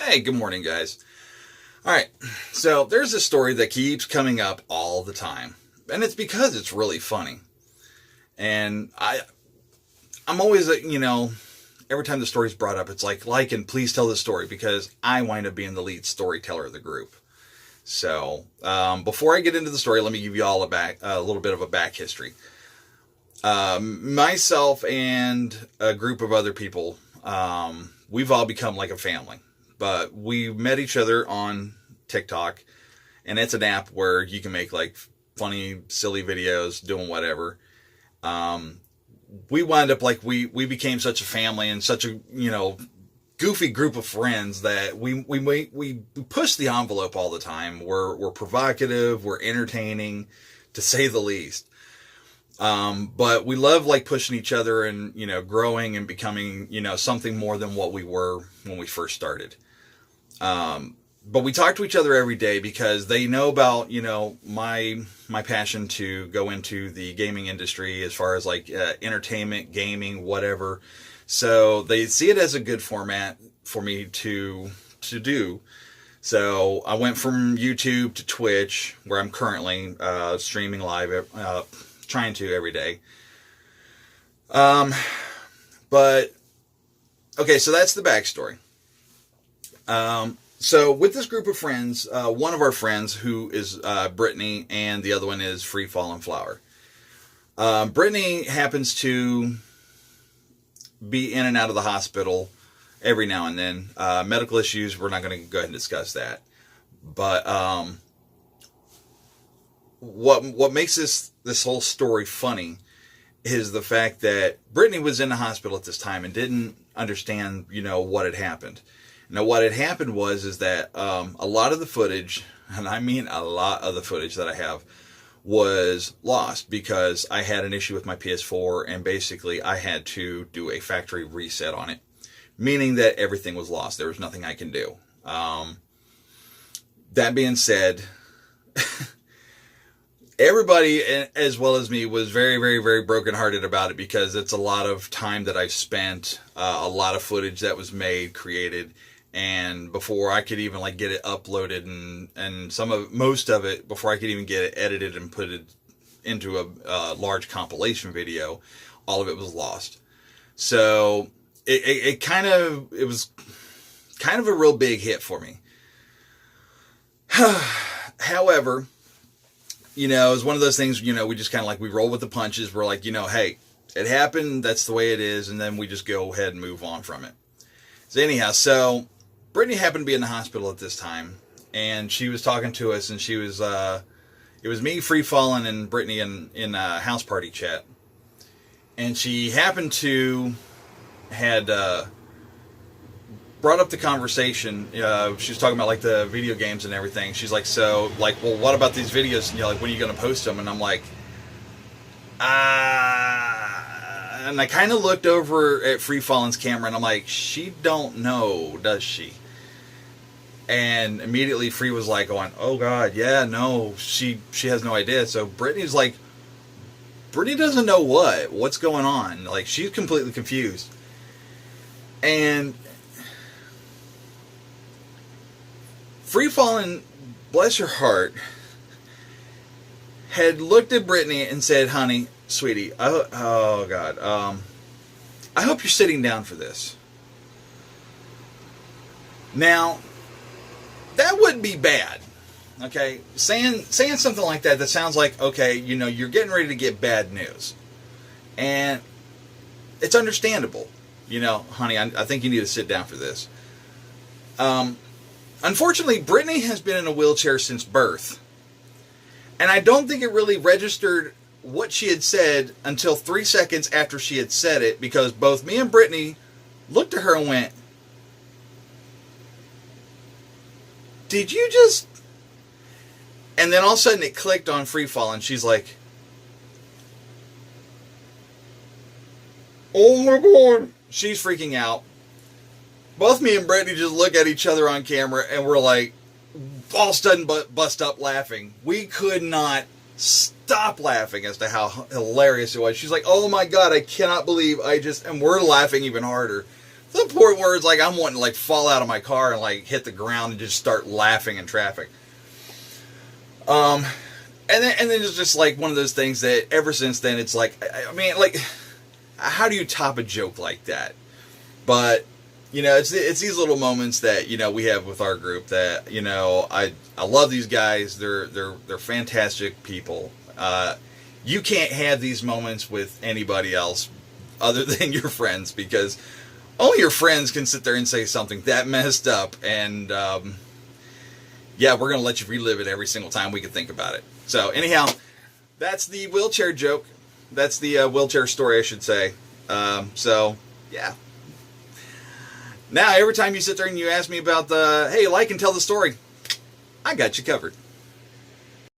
Hey, good morning, guys. All right, so there's a story that keeps coming up all the time, and it's because it's really funny. And I'm always, every time the story's brought up, it's like, and please tell the story because I wind up being the lead storyteller of the group. So before I get into the story, let me give you all a little bit of a back history. Myself and a group of other people, we've all become like a family. But we met each other on TikTok, and it's an app where you can make like funny, silly videos doing whatever. We wound up like we became such a family and such a goofy group of friends that we push the envelope all the time. We're provocative, we're entertaining, to say the least. But we love like pushing each other and growing and becoming something more than what we were when we first started. But we talk to each other every day because they know about, my passion to go into the gaming industry as far as like entertainment, gaming, whatever. So they see it as a good format for me to do. So I went from YouTube to Twitch, where I'm currently streaming live, trying to every day. But okay, so that's the backstory. So with this group of friends, one of our friends who is Brittany, and the other one is Fallin. Brittany happens to be in and out of the hospital every now and then. Medical issues, we're not going to go ahead and discuss that. But what makes this whole story funny is the fact that Brittany was in the hospital at this time and didn't understand, what had happened. Now, what had happened is that a lot of the footage, and I mean a lot of the footage that I have, was lost because I had an issue with my PS4, and basically I had to do a factory reset on it, meaning that everything was lost. There was nothing I can do. That being said, everybody, as well as me, was very, very, very brokenhearted about it because it's a lot of time that I've spent, a lot of footage that was made, created, and before I could even like get it uploaded and most of it before I could even get it edited and put it into a large compilation video, all of it was lost. So it was kind of a real big hit for me. However, it was one of those things, we just kind of like, we roll with the punches. We're like, hey, it happened. That's the way it is. And then we just go ahead and move on from it. So anyhow, Brittany happened to be in the hospital at this time, and she was talking to us, and she was, it was me, Fallin, and Brittany in a house party chat. And she happened to had brought up the conversation. She was talking about like the video games and everything. She's like, so like, well, what about these videos? And like, when are you going to post them? And I'm like, and I kind of looked over at Fallin's camera, and I'm like, she don't know, does she? And immediately Free was like going, oh God, yeah, no, she has no idea. So Brittany's like, Brittany doesn't know what's going on. Like, she's completely confused. And Fallin, bless her heart, had looked at Brittany and said, honey, sweetie, oh God, I hope you're sitting down for this. Now, that wouldn't be bad, okay? Saying something like that sounds like, okay, you're getting ready to get bad news. And it's understandable. Honey, I think you need to sit down for this. Unfortunately, Brittany has been in a wheelchair since birth. And I don't think it really registered what she had said until 3 seconds after she had said it, because both me and Brittany looked at her and went, did you just... And then all of a sudden it clicked on Fall, and she's like, oh my God. She's freaking out. Both me and Brittany just look at each other on camera, and we're like, all of a sudden bust up laughing. We could not stop laughing as to how hilarious it was. She's like, oh my God, I cannot believe and we're laughing even harder. To the point where it's like I'm wanting to like fall out of my car and like hit the ground and just start laughing in traffic. And then it's just like one of those things that ever since then it's like, I mean, like, how do you top a joke like that? But it's these little moments that we have with our group that I love these guys. They're fantastic people. You can't have these moments with anybody else other than your friends, because only your friends can sit there and say something that messed up, and yeah, we're gonna let you relive it every single time we can think about it. So anyhow, that's the wheelchair joke. That's the wheelchair story, I should say. So yeah. Now every time you sit there and you ask me about hey, like and tell the story, I got you covered.